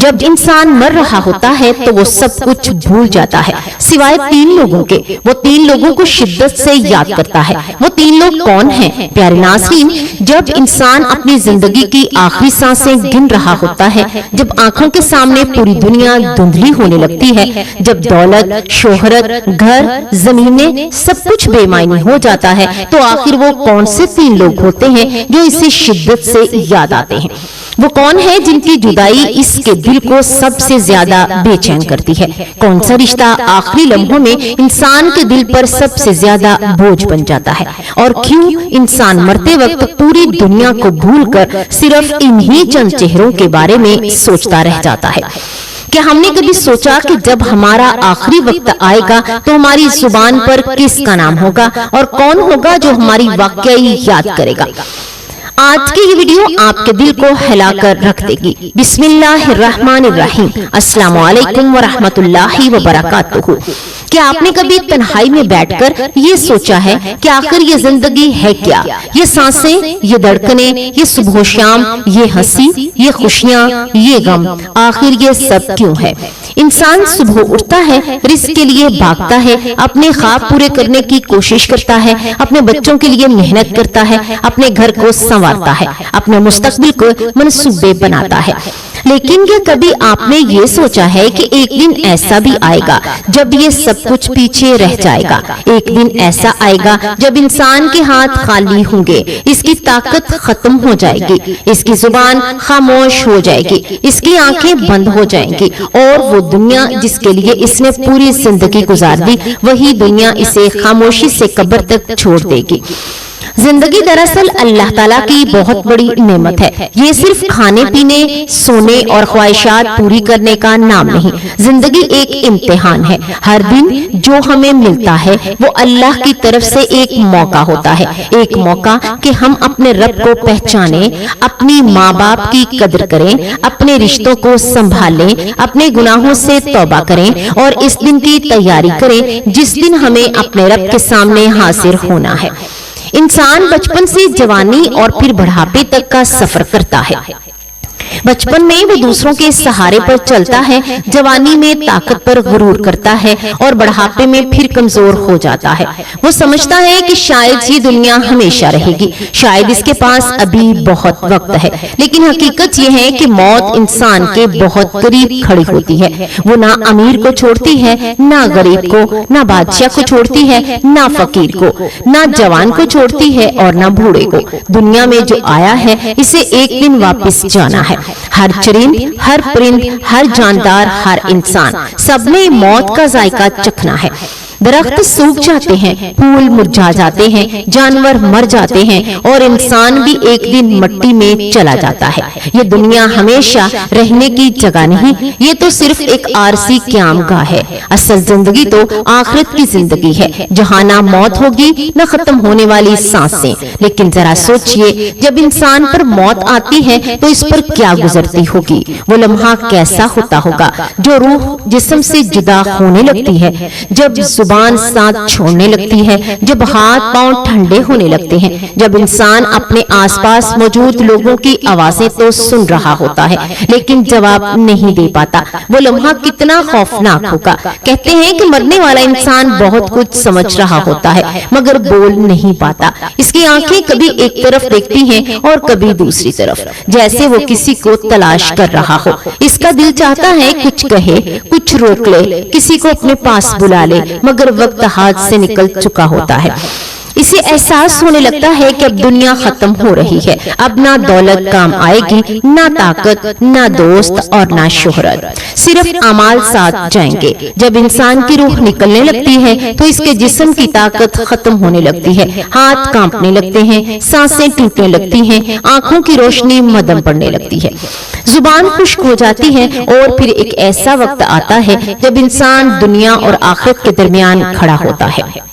جب انسان مر رہا ہوتا ہے تو وہ سب کچھ بھول جاتا ہے سوائے 3 لوگوں کے۔ وہ 3 لوگوں کو شدت سے یاد کرتا ہے۔ وہ 3 لوگ کون ہیں؟ پیارے ناظرین، جب انسان اپنی زندگی کی آخری سانسیں گن رہا ہوتا ہے، جب آنکھوں کے سامنے پوری دنیا دھندلی ہونے لگتی ہے، جب دولت، شہرت، گھر، زمینیں سب کچھ بے معنی ہو جاتا ہے، تو آخر وہ کون سے 3 لوگ ہوتے ہیں جو اسے شدت سے یاد آتے ہیں؟ وہ کون ہے جن کی جدائی اس کے دل کو سب سے زیادہ بے چین کرتی ہے؟ کون سا رشتہ آخری لمحوں میں انسان کے دل پر سب سے زیادہ بوجھ بن جاتا ہے؟ اور کیوں انسان مرتے وقت پوری دنیا کو بھول کر صرف انہی چند چہروں کے بارے میں سوچتا رہ جاتا ہے؟ کیا ہم نے کبھی سوچا کہ جب ہمارا آخری وقت آئے گا تو ہماری زبان پر کس کا نام ہوگا اور کون ہوگا جو ہماری واقعی یاد کرے گا؟ آج کی یہ ویڈیو آپ کے دل کو ہلا کر رکھ دے گی۔ بسم اللہ الرحمن الرحیم۔ السلام علیکم ورحمۃ اللہ وبرکاتہ۔ کیا آپ نے کبھی تنہائی میں بیٹھ کر یہ سوچا ہے کہ آخر یہ زندگی ہے کیا؟ یہ سانسیں، یہ دھڑکنیں، یہ صبح و شام، یہ ہنسی، یہ خوشیاں، یہ غم، آخر یہ سب کیوں ہے؟ انسان صبح اٹھتا ہے، رزق کے لیے بھاگتا ہے، اپنے خواب پورے کرنے کی کوشش کرتا ہے، اپنے بچوں کے لیے محنت کرتا ہے، اپنے گھر کو سنوارتا ہے، اپنے مستقبل کو منصوبے بناتا ہے۔ لیکن کیا کبھی آپ نے یہ سوچا ہے کہ ایک دن ایسا بھی آئے گا جب یہ سب کچھ پیچھے رہ جائے گا؟ ایک دن ایسا آئے گا جب انسان کے ہاتھ خالی ہوں گے، اس کی طاقت ختم ہو جائے گی، اس کی زبان خاموش ہو جائے گی، اس کی آنکھیں بند ہو جائیں گی، اور وہ دنیا جس کے لیے اس نے پوری زندگی گزار دی، وہی دنیا اسے خاموشی سے قبر تک چھوڑ دے گی۔ زندگی دراصل اللہ تعالیٰ کی بہت بڑی نعمت ہے۔ یہ صرف کھانے پینے، سونے اور خواہشات پوری کرنے کا نام نہیں۔ زندگی ایک امتحان ہے۔ ہر دن جو ہمیں ملتا ہے وہ اللہ کی طرف سے ایک موقع ہوتا ہے، ایک موقع کہ ہم اپنے رب کو پہچانیں، اپنی ماں باپ کی قدر کریں، اپنے رشتوں کو سنبھالیں، اپنے گناہوں سے توبہ کریں اور اس دن کی تیاری کریں جس دن ہمیں اپنے رب کے سامنے حاضر ہونا ہے۔ انسان بچپن سے جوانی اور پھر بڑھاپے تک کا سفر کرتا ہے۔ بچپن میں وہ دوسروں کے سہارے پر چلتا ہے، جوانی میں طاقت پر غرور کرتا ہے اور بڑھاپے میں پھر کمزور ہو جاتا ہے۔ وہ سمجھتا ہے کہ شاید یہ دنیا ہمیشہ رہے گی، شاید اس کے پاس ابھی بہت وقت ہے، لیکن حقیقت یہ ہے کہ موت انسان کے بہت قریب کھڑی ہوتی ہے۔ وہ نہ امیر کو چھوڑتی ہے، نہ غریب کو، نہ بادشاہ کو چھوڑتی ہے، نہ فقیر کو، نہ جوان کو چھوڑتی ہے اور نہ بوڑھے کو۔ دنیا میں جو آیا ہے اسے ایک دن واپس جانا ہے۔ ہر چرند، ہر پرند، ہر جاندار، ہر انسان، سب نے موت کا ذائقہ چکھنا ہے۔ درخت سوکھ جاتے ہیں، پھول مرجھا جاتے ہیں، جانور مر جاتے ہیں اور انسان بھی ایک دن مٹی میں چلا جاتا ہے۔ یہ دنیا ہمیشہ رہنے کی جگہ نہیں، یہ تو صرف ایک عارضی قیام گاہ ہے۔ اصل زندگی تو آخرت کی زندگی ہے، جہاں نہ موت ہوگی نہ ختم ہونے والی سانسیں۔ لیکن ذرا سوچئے، جب انسان پر موت آتی ہے تو اس پر کیا گزرتی ہوگی؟ وہ لمحہ کیسا ہوتا ہوگا جو روح جسم سے جدا ہونے لگتی ہے، جب زبان ساتھ چھوڑنے لگتی ہے، جب ہاتھ پاؤں ٹھنڈے ہونے لگتے ہیں، جب انسان اپنے آس پاس موجود لوگوں کی آوازیں تو سن رہا ہوتا ہے لیکن جواب نہیں دے پاتا۔ وہ لمحہ کتنا خوفناک ہوگا۔ کہتے ہیں کہ مرنے والا انسان بہت کچھ سمجھ رہا ہوتا ہے مگر بول نہیں پاتا۔ اس کی آنکھیں کبھی ایک طرف دیکھتی ہیں اور کبھی دوسری طرف، جیسے وہ کسی کو تلاش کر رہا ہو۔ اس کا دل چاہتا ہے کچھ کہے، کچھ روک لے، کسی کو اپنے پاس بلا لے، مگر وقت ہاتھ سے نکل چکا ہوتا ہے۔ اسے احساس ہونے لگتا ہے کہ اب دنیا ختم ہو رہی ہے، اب نہ دولت کام آئے گی، نہ طاقت، نہ دوست اور نہ شہرت، صرف اعمال ساتھ جائیں گے۔ جب انسان کی روح نکلنے لگتی ہے تو اس کے جسم کی طاقت ختم ہونے لگتی ہے، ہاتھ کانپنے لگتے ہیں، سانسیں ٹوٹنے لگتی ہیں، آنکھوں کی روشنی مدھم پڑنے لگتی ہے، زبان خشک ہو جاتی ہے، اور پھر ایک ایسا وقت آتا ہے جب انسان دنیا اور آخرت کے درمیان کھڑا ہوتا ہے۔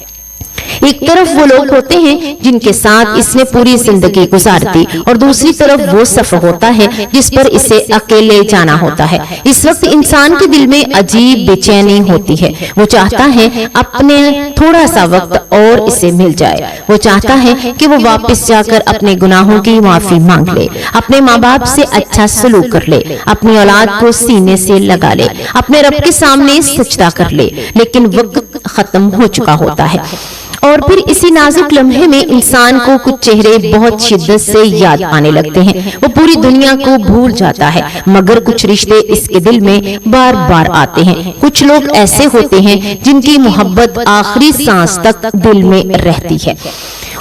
ایک طرف وہ لوگ ہوتے ہیں جن کے ساتھ اس نے پوری زندگی گزار دی، اور دوسری طرف وہ سفر ہوتا ہے جس پر اسے اکیلے جانا ہوتا ہے۔ اس وقت انسان کے دل میں عجیب بے چینی ہوتی ہے، وہ چاہتا ہے اپنے تھوڑا سا وقت اور اسے مل جائے، وہ چاہتا ہے کہ وہ واپس جا کر اپنے گناہوں کی معافی مانگ لے، اپنے ماں باپ سے اچھا سلوک کر لے، اپنی اولاد کو سینے سے لگا لے، اپنے رب کے سامنے سجدہ کر لے، لیکن وقت ختم ہو چکا ہوتا ہے۔ اور پھر اسی نازک لمحے میں انسان کو کچھ چہرے بہت شدت سے یاد آنے لگتے ہیں، وہ پوری دنیا کو بھول جاتا ہے، مگر کچھ رشتے اس کے دل میں بار بار آتے ہیں۔ کچھ لوگ ایسے ہوتے ہیں جن کی محبت آخری سانس تک دل میں رہتی ہے۔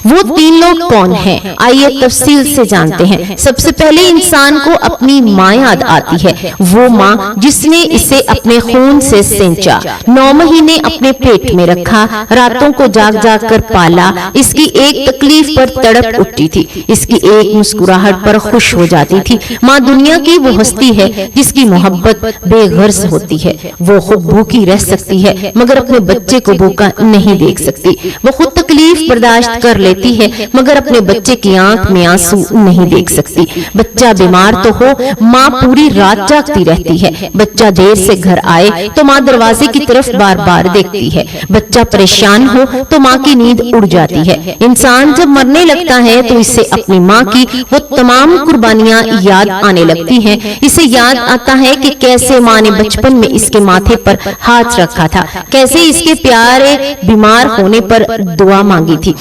وہ تین لوگ کون ہیں؟ آئیے تفصیل سے جانتے ہیں۔ سب سے پہلے انسان کو اپنی ماں یاد آتی ہے، وہ ماں جس نے اسے اپنے خون سے سینچا، 9 مہینے اپنے پیٹ میں رکھا، راتوں کو جاگ جاگ کر پالا، اس کی ایک تکلیف پر تڑپ اٹھتی تھی، اس کی ایک مسکراہٹ پر خوش ہو جاتی تھی۔ ماں دنیا کی وہ ہستی ہے جس کی محبت بے غرض ہوتی ہے، وہ خود بھوکی رہ سکتی ہے مگر اپنے بچے کو بھوکا نہیں دیکھ سکتی، وہ خود تکلیف برداشت کر لیتی ہے مگر اپنے بچے کی آنکھ میں آنسو نہیں دیکھ سکتی۔ بچہ بیمار تو ہو، ماں پوری رات جاگتی رہتی ہے، بچہ دیر سے گھر آئے تو ماں دروازے کی طرف بار بار دیکھتی ہے، بچہ پریشان ہو تو ماں کی نیند اڑ جاتی ہے۔ انسان جب مرنے لگتا ہے تو اسے اپنی ماں کی وہ تمام قربانیاں یاد آنے لگتی ہیں، اسے یاد آتا ہے کہ کیسے ماں نے بچپن میں اس کے ماتھے پر ہاتھ رکھا تھا، کیسے اس کے پیارے بیمار ہونے پر دعا مانگی تھی،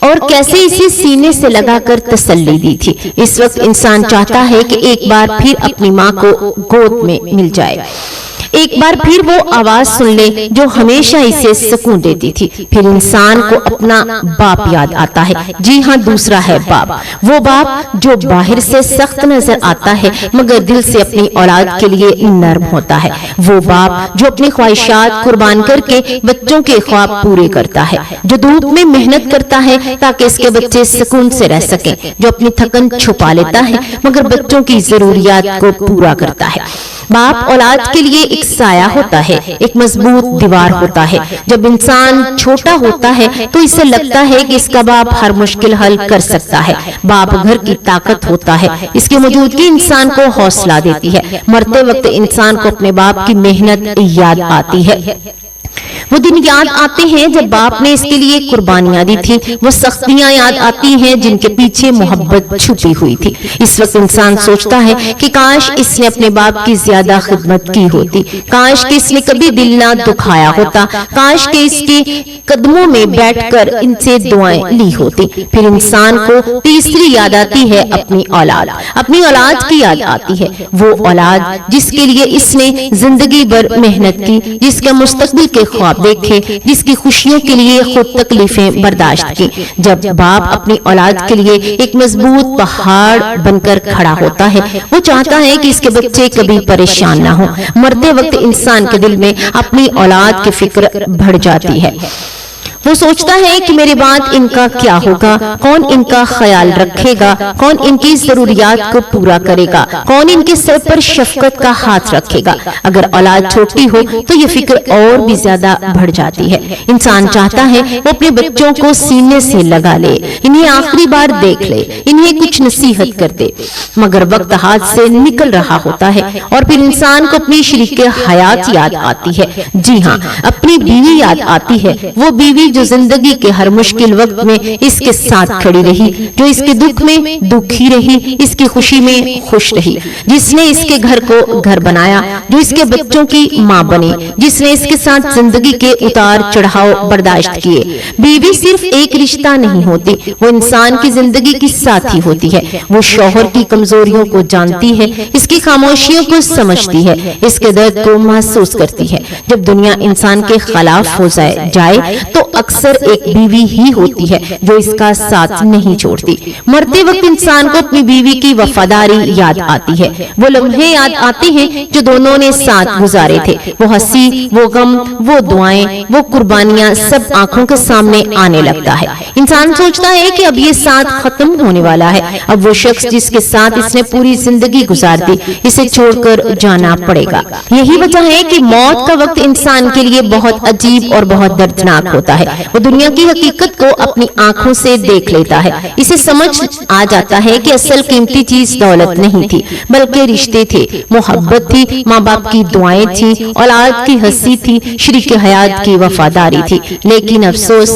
اور کیسے اسے سینے سے لگا کر تسلی دی تھی۔ اس وقت انسان چاہتا ہے کہ ایک بار پھر اپنی ماں کو گود میں مل جائے، ایک بار پھر وہ آواز سن لے جو ہمیشہ اسے سکون دیتی تھی۔ پھر انسان کو اپنا باپ یاد آتا ہے، جی ہاں، دوسرا ہے باپ، وہ باپ جو باہر سے سخت نظر آتا ہے مگر دل سے اپنی اولاد کے لیے نرم ہوتا ہے، وہ باپ جو اپنی خواہشات قربان کر کے بچوں کے خواب پورے کرتا ہے، جو دھوپ میں محنت کرتا ہے تاکہ اس کے بچے سکون سے رہ سکیں، جو اپنی تھکن چھپا لیتا ہے مگر بچوں کی ضروریات کو پورا کرتا ہے۔ باپ اولاد کے لیے ایک سایہ ہوتا ہے، ایک مضبوط دیوار ہوتا ہے۔ جب انسان چھوٹا ہوتا ہے تو اسے لگتا ہے کہ اس کا باپ ہر مشکل حل کر سکتا ہے، باپ گھر کی طاقت ہوتا ہے، اس کی موجودگی انسان کو حوصلہ دیتی ہے۔ مرتے وقت انسان کو اپنے باپ کی محنت یاد آتی ہے، وہ دن یاد آتے ہیں جب باپ نے اس کے لیے قربانیاں دی تھی، وہ سختیاں یاد آتی ہیں جن کے پیچھے محبت چھپی ہوئی تھی۔ اس وقت انسان سوچتا ہے کہ کاش اس نے اپنے باپ کی زیادہ خدمت کی ہوتی، کاش کہ اس نے کبھی دل نہ دکھایا ہوتا، کاش کہ اس کے قدموں میں بیٹھ کر ان سے دعائیں لی ہوتی۔ پھر انسان کو تیسری یاد آتی ہے اپنی اولاد کی یاد آتی ہے، وہ اولاد جس کے لیے اس نے زندگی بھر محنت کی، جس کا مستقبل کے خواب دیکھے، جس کی خوشیوں کے لیے خود تکلیفیں برداشت کی۔ جب باپ اپنی اولاد کے لیے ایک مضبوط پہاڑ بن کر کھڑا ہوتا ہے، وہ چاہتا ہے کہ اس کے بچے کبھی پریشان نہ ہوں۔ مرتے وقت انسان کے دل میں اپنی اولاد کی فکر بڑھ جاتی ہے، وہ سوچتا ہے کہ میرے بعد ان کا کیا ہوگا، کون ان کا خیال رکھے گا، کون ان کی ضروریات کو پورا کرے گا، کون ان کے سر پر شفقت کا ہاتھ رکھے گا۔ اگر اولاد چھوٹی ہو تو یہ فکر اور بھی زیادہ بڑھ جاتی ہے۔ انسان چاہتا ہے وہ اپنے بچوں کو سینے سے لگا لے، انہیں آخری بار دیکھ لے، انہیں کچھ نصیحت کر دے، مگر وقت ہاتھ سے نکل رہا ہوتا ہے اور پھر انسان کو اپنی شریک حیات یاد آتی ہے، جی ہاں، اپنی بیوی یاد آتی ہے، وہ بیوی جو زندگی کے ہر مشکل وقت میں اس کے ساتھ کھڑی رہی، جو اس کے دکھ میں دکھی رہی، اس کی خوشی میں خوش رہی، جس نے اس کے گھر کو گھر بنایا، جو اس کے بچوں کی ماں بنی، جس نے اس کے ساتھ زندگی کے اتار چڑھاؤ برداشت کیے۔ بیوی صرف ایک رشتہ نہیں ہوتی، وہ انسان کی زندگی کی ساتھی ہوتی ہے، وہ شوہر کی کمزوریوں کو جانتی ہے، اس کی خاموشیوں کو سمجھتی ہے، اس کے درد کو محسوس کرتی ہے۔ جب دنیا انسان کے خلاف ہو جائے تو اکثر ایک بیوی ہی ہوتی ہے جو اس کا ساتھ نہیں چھوڑتی۔ مرتے وقت انسان کو اپنی بیوی کی وفاداری یاد آتی ہے، وہ لمحے یاد آتے ہیں جو دونوں نے ساتھ گزارے تھے، وہ ہنسی، وہ غم، وہ دعائیں، وہ قربانیاں سب آنکھوں کے سامنے آنے لگتا ہے۔ انسان سوچتا ہے کہ اب یہ ساتھ ختم ہونے والا ہے، اب وہ شخص جس کے ساتھ اس نے پوری زندگی گزار دی اسے چھوڑ کر جانا پڑے گا۔ یہی وجہ ہے کہ موت کا وقت انسان کے لیے بہت عجیب اور بہت دردناک ہوتا ہے۔ ہے، وہ دنیا کی حقیقت کو اپنی آنکھوں سے دیکھ لیتا ہے، اسے سمجھ آ جاتا ہے کہ اصل قیمتی چیز دولت نہیں تھی بلکہ رشتے تھے، محبت تھی، ماں باپ کی دعائیں تھیں، اولاد کی ہنسی تھی، شریک حیات کی وفاداری تھی۔ لیکن افسوس،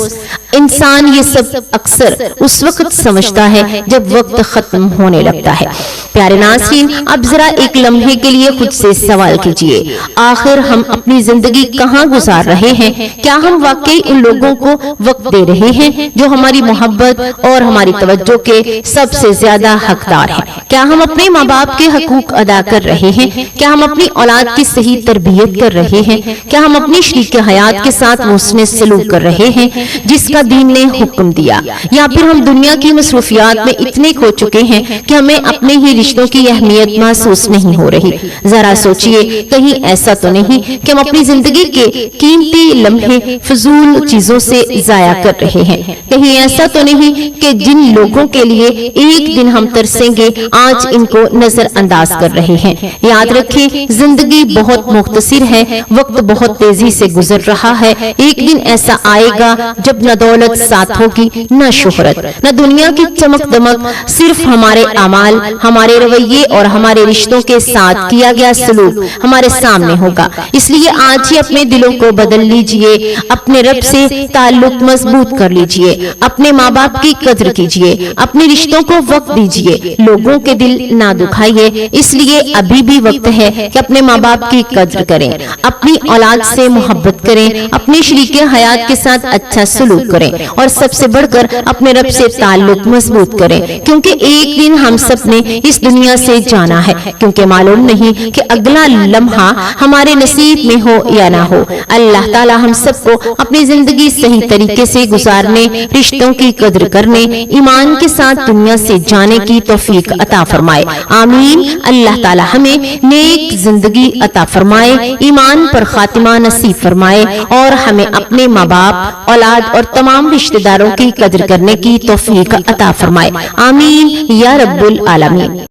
انسان یہ سب اکثر اس وقت سمجھتا ہے جب وقت ختم ہونے لگتا ہے۔ پیارے ناظرین، اب ذرا ایک لمحے کے لیے خود سے سوال کیجئے، آخر ہم اپنی زندگی کہاں گزار رہے ہیں؟ کیا ہم واقعی ان لوگوں کو وقت دے رہے ہیں جو ہماری محبت اور ہماری توجہ کے سب سے زیادہ حقدار ہیں؟ کیا ہم اپنے ماں باپ کے حقوق ادا کر رہے ہیں؟ کیا ہم اپنی اولاد کی صحیح تربیت کر رہے ہیں؟ کیا ہم اپنی شریک حیات کے ساتھ حسن سلوک کر رہے ہیں جس کا دین نے حکم دیا؟ یا پھر ہم دنیا کی مصروفیات میں اتنے کھو چکے ہیں کہ ہمیں اپنے ہی رشتوں کی اہمیت محسوس نہیں ہو رہی؟ ذرا سوچئے، کہیں ایسا تو نہیں کہ ہم اپنی زندگی کے قیمتی لمحے فضول چیزوں سے ضائع کر رہے ہیں؟ کہیں ایسا تو نہیں کہ جن لوگوں کے لیے ایک دن ہم ترسیں گے آج ان کو نظر انداز کر رہے ہیں؟ یاد رکھیں، زندگی بہت مختصر ہے، وقت بہت تیزی سے گزر رہا ہے۔ ایک دن ایسا آئے گا جب نہ دولت ساتھ ہوگی، نہ شہرت، نہ دنیا کی چمک دمک، صرف ہمارے اعمال، ہمارے رویے اور ہمارے رشتوں کے ساتھ کیا گیا سلوک ہمارے سامنے ہوگا۔ اس لیے آج ہی اپنے دلوں کو بدل لیجئے، اپنے رب سے تعلق مضبوط کر لیجئے، اپنے ماں باپ کی قدر کیجئے، اپنے رشتوں کو وقت دیجئے، لوگوں کے دل نہ دکھائیے۔ اس لیے ابھی بھی وقت ہے کہ اپنے ماں باپ کی قدر کریں، اپنی اولاد سے محبت کریں، اپنے شریک حیات کے ساتھ اچھا سلوک کریں اور سب سے بڑھ کر اپنے رب سے تعلق مضبوط کریں، کیونکہ ایک دن ہم سب نے اس دنیا سے جانا ہے، کیونکہ معلوم نہیں کہ اگلا لمحہ ہمارے نصیب میں ہو یا نہ ہو۔ اللہ تعالی ہم سب کو اپنی زندگی صحیح طریقے سے گزارنے، رشتوں کی قدر کرنے، ایمان کے ساتھ دنیا سے جانے کی توفیق عطا فرمائے، آمین۔ اللہ تعالی ہمیں نیک زندگی عطا فرمائے، ایمان پر خاتمہ نصیب فرمائے اور ہمیں اپنے ماں باپ، اولاد اور تمام رشتہ داروں کی قدر کرنے کی توفیق عطا فرمائے، آمین یا رب العالمین۔